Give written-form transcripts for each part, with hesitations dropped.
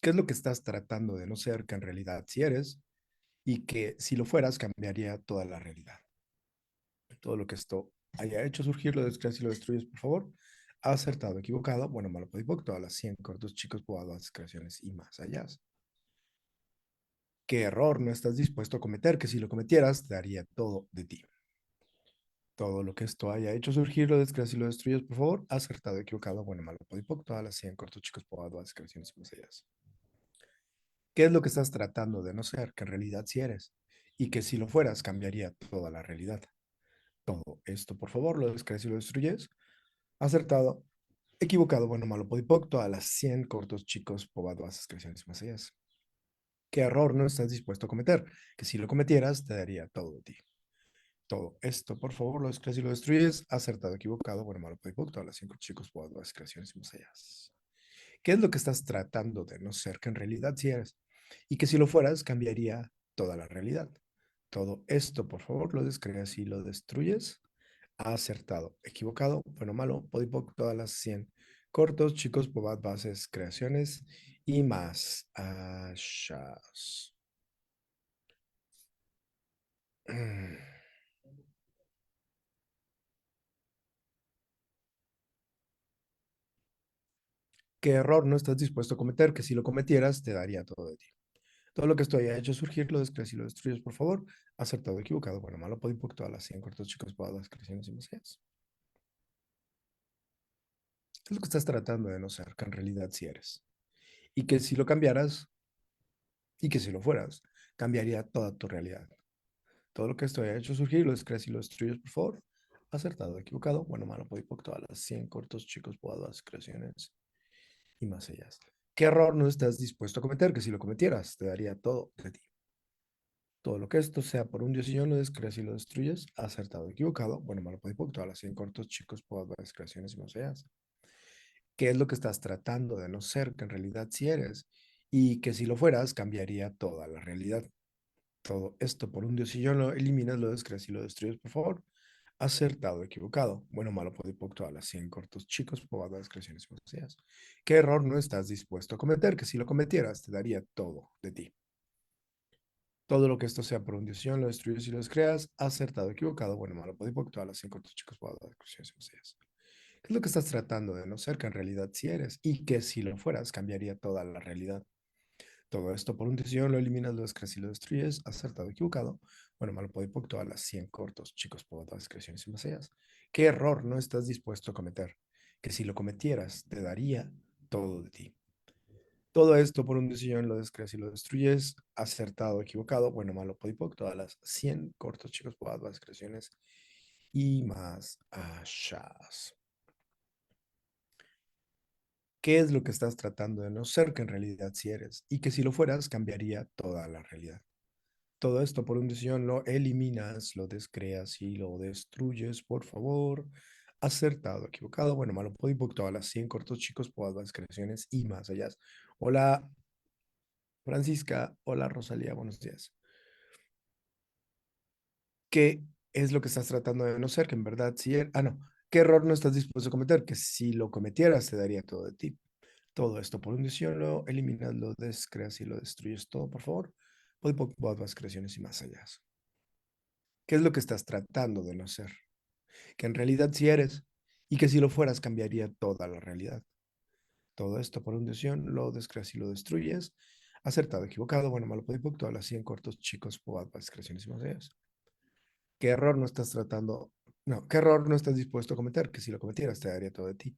¿Qué es lo que estás tratando de no ser que en realidad sí eres? Y que si lo fueras cambiaría toda la realidad. Todo lo que esto haya hecho surgir, lo descreas y lo destruyes, por favor. Acertado, equivocado, bueno, malo, podipoc, todas las 100 cortos, chicos, bobadas, creaciones y más allá. ¿Qué error no estás dispuesto a cometer? Que si lo cometieras, te daría todo de ti. Todo lo que esto haya hecho surgir, lo descreas y lo destruyes, por favor. Acertado, equivocado, bueno, malo, podipoc, todas las 100 cortos, chicos, bobadas, creaciones y más allá. ¿Qué es lo que estás tratando de no ser, que en realidad sí eres? Y que si lo fueras, cambiaría toda la realidad. Todo esto, por favor, lo descreas y lo destruyes. Acertado, equivocado, bueno, malo, podipoc, todas las 100 cortos, chicos, pobadas, creaciones más allá. ¿Qué error no estás dispuesto a cometer? Que si lo cometieras, te daría todo de ti. Todo esto, por favor, lo descreas y lo destruyes. Acertado, equivocado, bueno, malo, podipoc, todas las 5 chicos, pobadas, creaciones más allá. ¿Qué es lo que estás tratando de no ser que en realidad sí eres? Y que si lo fueras, cambiaría toda la realidad. Todo esto, por favor, lo descreas y lo destruyes. Acertado, equivocado, bueno, malo, podipoc, todas las 100 cortos, chicos, pobad, bases, creaciones y más. Ashas. ¿Qué error no estás dispuesto a cometer? Que si lo cometieras, te daría todo de ti. Todo lo que esto haya hecho surgir, lo descreas y lo destruyes, por favor. Acertado, equivocado, bueno, malo, podipoc, todas las 100 cortos, chicos, pobadas, creaciones y más. ¿Qué es lo que estás tratando de no ser, que en realidad sí eres? Y que si lo cambiaras, y que si lo fueras, cambiaría toda tu realidad. Todo lo que esto haya hecho surgir, lo descreas y lo destruyes, por favor. Acertado, equivocado, bueno, malo, podipoc, todas las 100 cortos, chicos, podadas, creaciones y más allá. ¿Qué error no estás dispuesto a cometer? Que si lo cometieras, te daría todo de ti. Todo lo que esto sea por un dios y yo lo descreas y lo destruyes. Acertado, equivocado, bueno, malo, podipoc, todas las 100 cortos, chicos, podadas, creaciones y más allá. ¿Qué es lo que estás tratando de no ser que en realidad sí eres? Y que si lo fueras, cambiaría toda la realidad. Todo esto por un dios y yo lo eliminas, lo descreas y lo destruyes, por favor. Acertado, equivocado. Bueno, malo, podipoc, todas las 100 cortos, chicos, pobadas, creaciones y vacías. ¿Qué error no estás dispuesto a cometer? Que si lo cometieras, te daría todo de ti. Todo lo que esto sea por un dios y yo lo destruyes y lo descreas. Acertado, equivocado. Bueno, malo, podipoc, todas las 100 cortos, chicos, pobadas, creaciones y vacías. ¿Qué es lo que estás tratando de no ser que en realidad sí eres? Y que si lo fueras, cambiaría toda la realidad. Todo esto por un decisión lo eliminas, lo descreas y lo destruyes. Acertado, equivocado. Bueno, malo, podipoc, todas las 100 cortos, chicos, poetas, creaciones y más allá. ¿Qué error no estás dispuesto a cometer? Que si lo cometieras, te daría todo de ti. Todo esto por un decisión lo descreas y lo destruyes. Acertado, equivocado. Bueno, malo, podipoc, todas las 100 cortos, chicos, poetas, creaciones y más allá. ¿Qué es lo que estás tratando de no ser que en realidad sí eres? Y que si lo fueras, cambiaría toda la realidad. Todo esto por un decisión lo eliminas, lo descreas y lo destruyes, por favor. Acertado, equivocado, bueno, malo, podipoc, todas las 100 cortos, chicos, podas, creaciones y más allá. Hola, Francisca. Hola, Rosalía, buenos días. ¿Qué es lo que estás tratando de no ser que en verdad sí eres? Ah, no. ¿Qué error no estás dispuesto a cometer? Que si lo cometieras, te daría todo de ti. Todo esto por un decisión lo eliminas, lo descreas y lo destruyes todo, por favor. Podipoc, podas, creaciones y más allá. ¿Qué es lo que estás tratando de no ser? Que en realidad sí eres, y que si lo fueras cambiaría toda la realidad. Todo esto por una decisión, lo descreas y lo destruyes. Acertado, equivocado, bueno, malo, podipoc, todas las 100 cortos, chicos, poatas, creaciones y más allá. ¿Qué error no estás tratando? No, ¿qué error no estás dispuesto a cometer? Que si lo cometieras te daría todo de ti.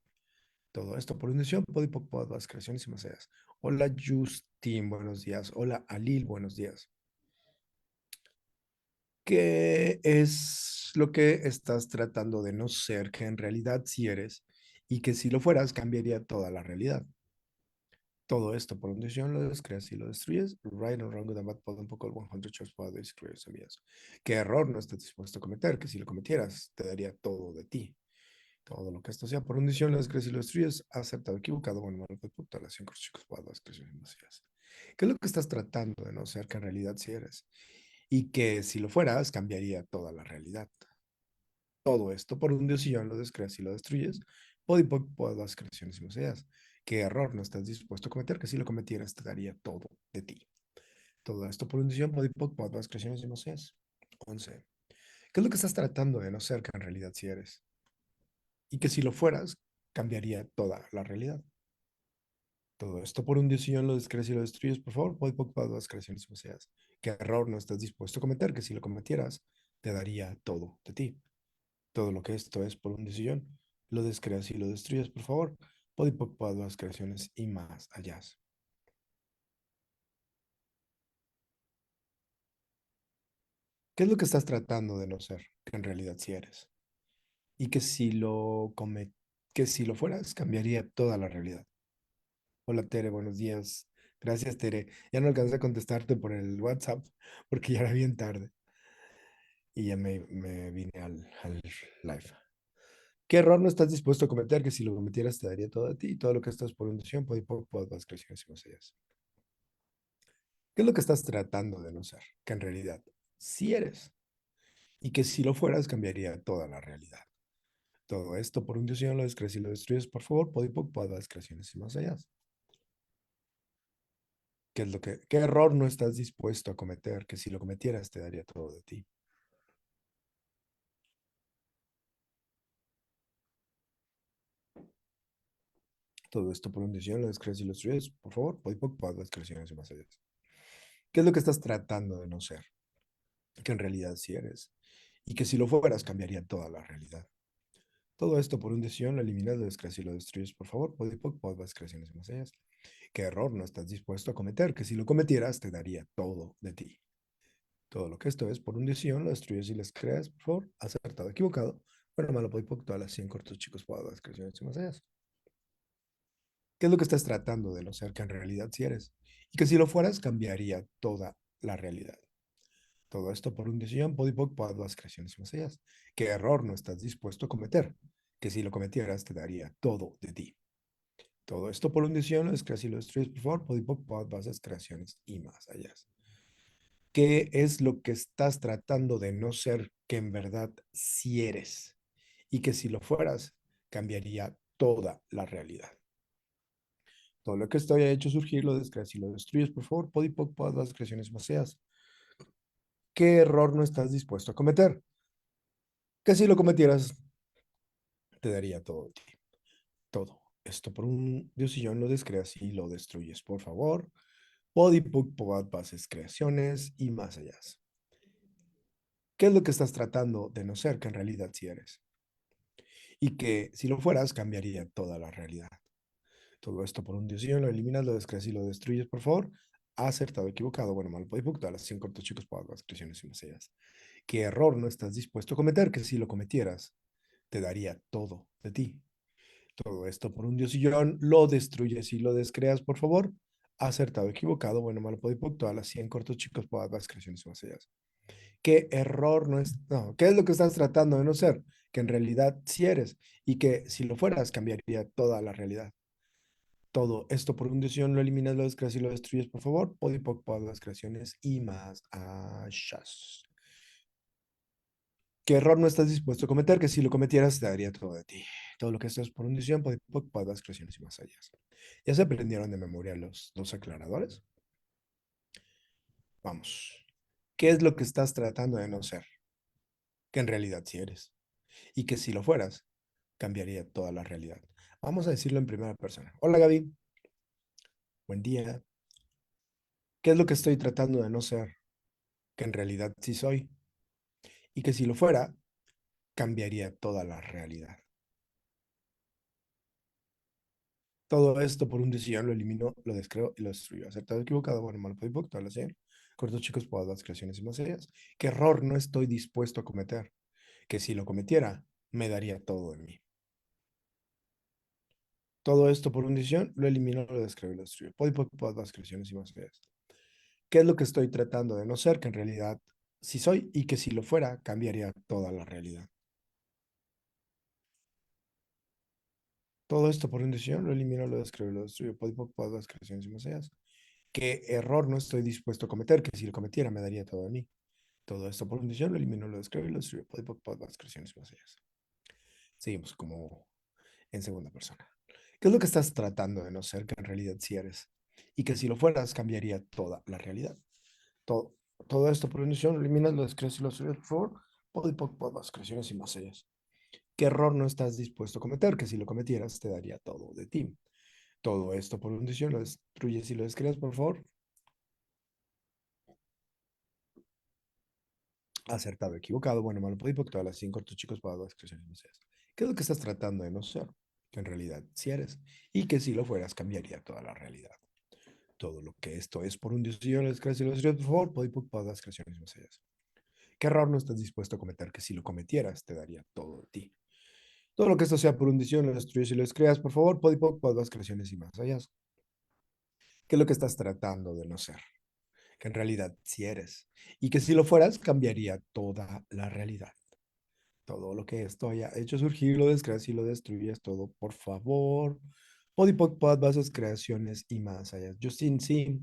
Todo esto por una decisión, podipoc, poatas, creaciones y más allá. Hola, Justin, buenos días. Hola, Alil, buenos días. ¿Qué es lo que estás tratando de no ser que en realidad sí eres y que si lo fueras cambiaría toda la realidad? Todo esto por una decisión lo descreas y lo destruyes. Right or wrong, good and bad, pod, un poco, 100 choice para destruir, ¿sabías? ¿Qué error no estás dispuesto a cometer? Que si lo cometieras te daría todo de ti. Todo lo que esto sea por una decisión lo descreas y lo destruyes. Aceptado, equivocado, bueno, malo, pues, puta, las 5 chicos para descreaciones demasiadas. ¿Qué es lo que estás tratando de no ser que en realidad sí eres? Y que si lo fueras cambiaría toda la realidad. Todo esto por un dios y yo lo descreas y lo destruyes. Podipoc, las creaciones y museas. ¿Qué error no estás dispuesto a cometer? Que si lo cometieras te daría todo de ti. Todo esto por condición, podipoc, las creaciones y no seas. 11. ¿Qué es lo que estás tratando de no ser que en realidad sí eres? Y que si lo fueras, cambiaría toda la realidad. Todo esto por un Dios y yo lo descrees y lo destruyes, por favor, podipoc, las creaciones y no seas. ¿Qué error no estás dispuesto a cometer? Que si lo cometieras, te daría todo de ti. Todo lo que esto es por un decisión, lo descreas y lo destruyes, por favor. Podipoc, las creaciones y más allá. ¿Qué es lo que estás tratando de no ser, que en realidad sí eres? Y que si lo fueras, cambiaría toda la realidad. Hola Tere, buenos días. Gracias Tere. Ya no alcancé a contestarte por el WhatsApp porque ya era bien tarde y ya me vine al live. ¿Qué error no estás dispuesto a cometer que si lo cometieras te daría todo a ti y todo lo que estás por intención, puede por las creaciones y más allá? ¿Qué es lo que estás tratando de no ser? Que en realidad sí eres y que si lo fueras cambiaría toda la realidad. Todo esto por un Dios y no lo descrees y lo destruyes, por favor, podipoc, las creaciones y más allá. ¿Qué error no estás dispuesto a cometer que si lo cometieras te daría todo de ti? Todo esto por un Dios y no lo descrees y lo destruyes, por favor, podipoc, las creaciones y más allá. ¿Qué es lo que estás tratando de no ser? Que en realidad sí eres y que si lo fueras cambiaría toda la realidad. Todo esto por un decisión lo eliminas, lo descreas y lo destruyes, por favor, podipoc, las creaciones y más allá. ¿Qué error no estás dispuesto a cometer? Que si lo cometieras te daría todo de ti. Todo lo que esto es por un decisión lo destruyes y les creas, por favor, acertado, equivocado. Bueno, malo, podipoc, todas las 100 cortos chicos, las creaciones y más allá. ¿Qué es lo que estás tratando de no ser que en realidad sí eres? Y que si lo fueras cambiaría toda la realidad. Todo esto por un decisión, podipoc, las creaciones y más allá. ¿Qué error no estás dispuesto a cometer? Que si lo cometieras te daría todo de ti. Todo esto por un decisión, lo descreas y lo destruyes, por favor, podipoc, las creaciones y más allá. ¿Qué es lo que estás tratando de no ser que en verdad sí eres? Y que si lo fueras, cambiaría toda la realidad. Todo lo que estoy hecho surgir lo descreas y lo destruyes, por favor, podipoc, las creaciones maseas. ¿Qué error no estás dispuesto a cometer? Que si lo cometieras, te daría todo, todo. Esto por un diosillón lo descreas y lo destruyes, por favor. Podipoc, bases, creaciones y más allá. ¿Qué es lo que estás tratando de no ser que en realidad sí eres? Y que si lo fueras, cambiaría toda la realidad. Todo esto por un diosillón lo eliminas, lo descreas y lo destruyes, por favor. Acertado, equivocado, bueno, mal, podipoc, todas las 100 cortos chicos, las creaciones y más allá. ¿Qué error no estás dispuesto a cometer? Que si lo cometieras, te daría todo de ti. Todo esto por un diosillón, lo destruyes y lo descreas, por favor. Acertado, equivocado, bueno, malo, podipoc, todas las 100 cortos chicos, las creaciones y más allá. ¿Qué error no es? No, ¿qué es lo que estás tratando de no ser? Que en realidad sí eres y que si lo fueras cambiaría toda la realidad. Todo esto por un decisión lo eliminas, lo descreas y lo destruyes, por favor. Podipoc, las creaciones y más allá. ¿Qué error no estás dispuesto a cometer? Que si lo cometieras, te daría todo de ti. Todo lo que esto es por un decisión, Podipoc, las creaciones y más allá. ¿Ya se aprendieron de memoria los dos aclaradores? Vamos. ¿Qué es lo que estás tratando de no ser? Que en realidad sí eres. Y que si lo fueras, cambiaría toda la realidad. Vamos a decirlo en primera persona. Hola Gaby, buen día. ¿Qué es lo que estoy tratando de no ser? Que en realidad sí soy. Y que si lo fuera, cambiaría toda la realidad. Todo esto por un decisión lo eliminó, lo descreo y lo destruyó. Acertado, equivocado, bueno, malo, podipoc, todas las 100. Cortos chicos, todas las creaciones y más serias. ¿Qué error no estoy dispuesto a cometer? Que si lo cometiera, me daría todo de mí. Todo esto por un decisión lo eliminó, lo descreo y lo destruyó. Podipoc, todas las creaciones y más serias. ¿Qué es lo que estoy tratando de no ser? Que en realidad sí soy y que si lo fuera, cambiaría toda la realidad. Todo esto por un decisión lo eliminó, lo descreo y lo destruyó. Podipoc, todas las creaciones y más serias. ¿Qué error no estoy dispuesto a cometer? Que si lo cometiera, me daría todo de mí. Todo esto por condición lo elimino, lo describo y lo destruyo. Las creaciones vacías. Seguimos como en segunda persona. ¿Qué es lo que estás tratando de no ser que en realidad sí eres? Y que si lo fueras, cambiaría toda la realidad. Todo, todo esto por inducción, eliminas las creaciones y los errores, por favor. Por las creaciones y más allá. ¿Qué error no estás dispuesto a cometer? Que si lo cometieras, te daría todo de ti. Todo esto por inducción lo destruyes y lo descreas, por favor. Acertado, equivocado, bueno, malo, podipocto, todas las cinco, tus chicos, para las creaciones y más allá. ¿Qué es lo que estás tratando de no ser? Que en realidad sí eres. Y que si lo fueras, cambiaría toda la realidad. Todo lo que esto es por un Dios y yo les creo, por favor, todas las creaciones más allá. ¿Qué error no estás dispuesto a cometer que si lo cometieras te daría todo de ti? Todo lo que esto sea por un Dios lo destruyes y lo descreas, por favor, todas las creaciones y más allá. ¿Qué es lo que estás tratando de no ser? Que en realidad sí eres. Y que si lo fueras, cambiaría toda la realidad. Todo lo que esto haya hecho surgir, lo descreas y lo destruyes todo, por favor. Podipod, bases, creaciones y más allá. Justin, sí,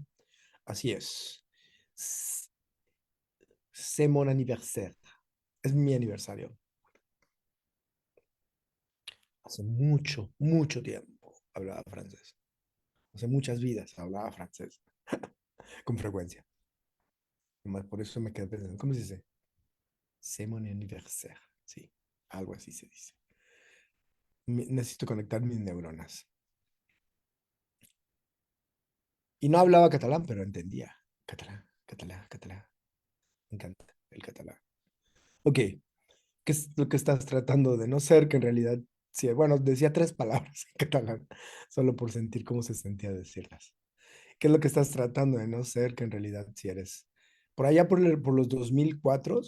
así es. C'est mon anniversaire. Es mi aniversario. Hace mucho, mucho tiempo hablaba francés. Hace muchas vidas hablaba francés con frecuencia. Nomás por eso me quedé pensando, ¿cómo se dice? C'est mon anniversaire. Sí, algo así se dice. Necesito conectar mis neuronas. Y no hablaba catalán, pero entendía. Catalán, catalán, catalán. Me encanta el catalán. Ok, ¿qué es lo que estás tratando de no ser? Que en realidad, sí, bueno, decía tres palabras en catalán, solo por sentir cómo se sentía decirlas. ¿Qué es lo que estás tratando de no ser? Que en realidad sí eres. Por allá por los 2004,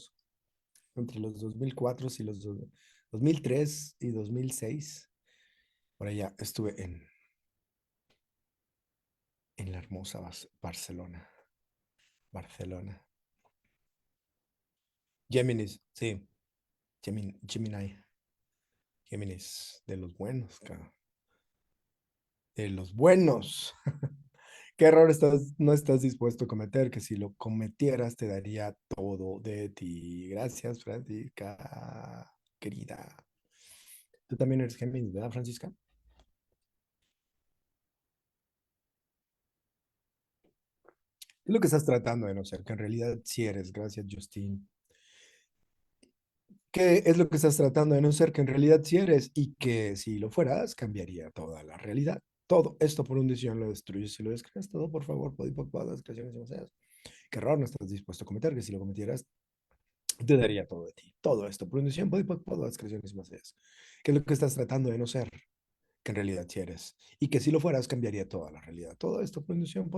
entre los 2004 y los 2003 y 2006, por allá estuve en la hermosa Barcelona. Barcelona. Géminis, sí. Gemini. Géminis, de los buenos, cara. De los buenos. ¿Qué error no estás dispuesto a cometer? Que si lo cometieras te daría todo de ti. Gracias, Francisca, querida. Tú también eres Géminis, ¿verdad, Francisca? Es lo que estás tratando de no ser, que en realidad sí eres. Gracias, Justin. ¿Qué es lo que estás tratando de no ser, que en realidad sí eres? Y que si lo fueras, cambiaría toda la realidad. Todo esto por un decisión lo destruyes si lo descreas. Todo, por favor, por las creaciones demasiadas. ¿Qué error no estás dispuesto a cometer? Que si lo cometieras, te daría todo de ti. Todo esto por un decisión, por las creaciones demasiadas. ¿Qué es lo que estás tratando de no ser? Que en realidad sí eres. Y que si lo fueras, cambiaría toda la realidad. Todo esto por inducción,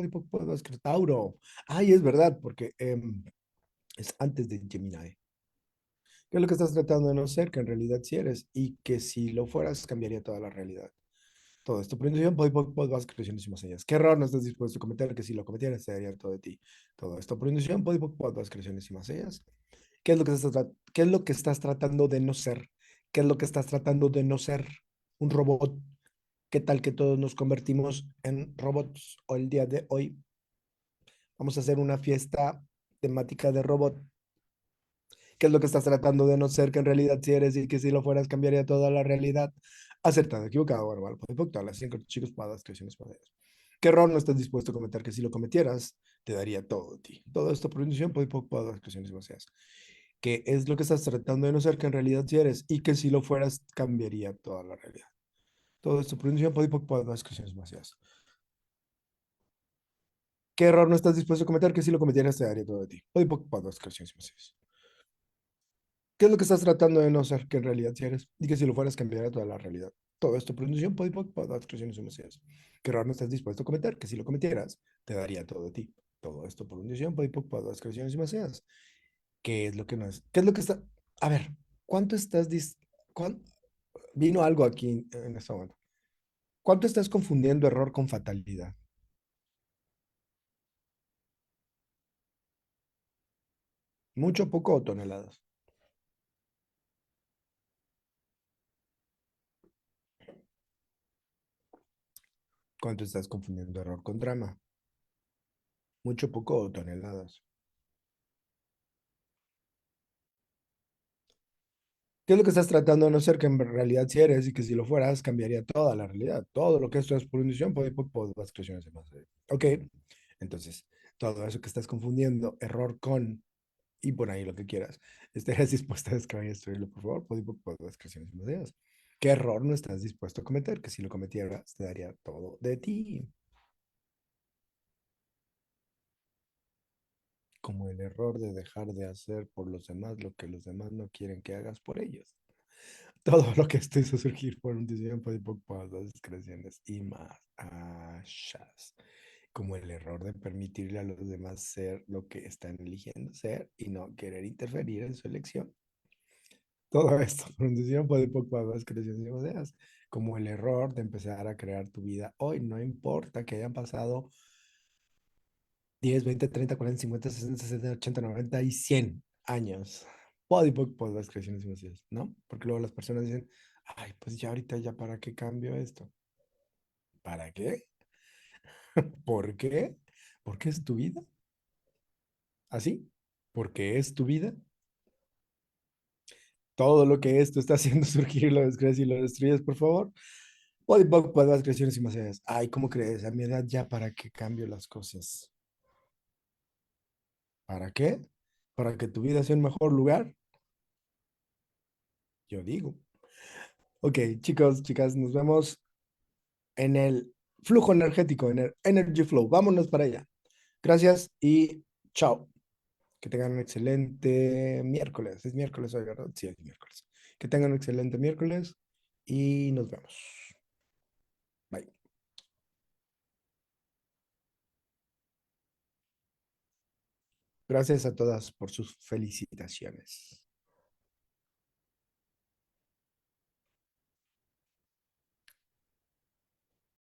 Tauro. Ay, es verdad, porque es antes de Gemini. ¿Qué es lo que estás tratando de no ser? Que en realidad sí eres. Y que si lo fueras, cambiaría toda la realidad. Todo esto por inducción, vas creaciones y más allá. ¿Qué error no estás dispuesto a cometer? Que si lo cometieras, te daría todo de ti. Todo esto por inducción, vas creaciones y más allá. ¿Qué es lo que qué es lo que estás tratando de no ser? ¿Qué es lo que estás tratando de no ser? Un robot. ¿Qué tal que todos nos convertimos en robots o el día de hoy? Vamos a hacer una fiesta temática de robot. ¿Qué es lo que estás tratando de no ser que en realidad si eres y que si lo fueras cambiaría toda la realidad? Acertado, equivocado, bueno, vale, pues las cinco chicos, padas, creaciones, poderes. ¿Qué error no estás dispuesto a cometer que si lo cometieras te daría todo de ti? Todo esto por inducción, padas, creaciones, baseas. ¿Qué es lo que estás tratando de no ser que en realidad si eres y que si lo fueras cambiaría toda la realidad? Todo esto por inducción, padas, creaciones, baseas. ¿Qué error no estás dispuesto a cometer que si lo cometieras te daría todo de ti? Padas, creaciones, baseas. ¿Qué es lo que estás tratando de no ser que en realidad si eres? Y que si lo fueras cambiaría toda la realidad. Todo esto por inducción, padas, creaciones, baseas. ¿Qué error no estás dispuesto a cometer que si lo cometieras te daría todo de ti? Todo esto por inducción, padas, creaciones, baseas. ¿Qué es lo que no es? ¿Qué es lo que está? A ver, ¿cuánto estás vino algo aquí en este momento? ¿Cuánto estás confundiendo error con fatalidad? ¿Mucho, poco o toneladas? ¿Cuánto estás confundiendo error con drama? ¿Mucho, poco o toneladas? ¿Qué es lo que estás tratando de no ser que en realidad sí eres y que si lo fueras cambiaría toda la realidad? Todo lo que esto es por inducción, por las creaciones de más. Ok, entonces, todo eso que estás confundiendo, error con, y por ahí lo que quieras, ¿estarías dispuesta a descargar y destruirlo, por favor? Por las creaciones de más. ¿Qué error no estás dispuesto a cometer? Que si lo cometieras, te daría todo de ti. Como el error de dejar de hacer por los demás lo que los demás no quieren que hagas por ellos. Todo lo que esto hizo surgir por un tiempo de pocas creaciones y más allá. Como el error de permitirle a los demás ser lo que están eligiendo ser y no querer interferir en su elección. Todo esto por un tiempo de pocas creaciones y ideas. Como el error de empezar a crear tu vida hoy, no importa que hayan pasado 10, 20, 30, 40, 50, 60, 70, 80, 90 y 100 años. Podipoc, pues las creaciones y vacías, ¿no? Porque luego las personas dicen, ay, pues ya ahorita ya para qué cambio esto. ¿Para qué? ¿Por qué? Porque es tu vida. ¿Así? Porque es tu vida. Todo lo que esto está haciendo surgir lo descrees y lo destruyes, por favor. Podipoc, pues las creaciones y vacías. Ay, ¿cómo crees? A mi edad ya para qué cambio las cosas. ¿Para qué? ¿Para que tu vida sea un mejor lugar? Yo digo. Ok, chicos, chicas, nos vemos en el flujo energético, en el energy flow. Vámonos para allá. Gracias y chao. Que tengan un excelente miércoles. Es miércoles hoy, ¿verdad? Sí, es miércoles. Que tengan un excelente miércoles y nos vemos. Bye. Gracias a todas por sus felicitaciones.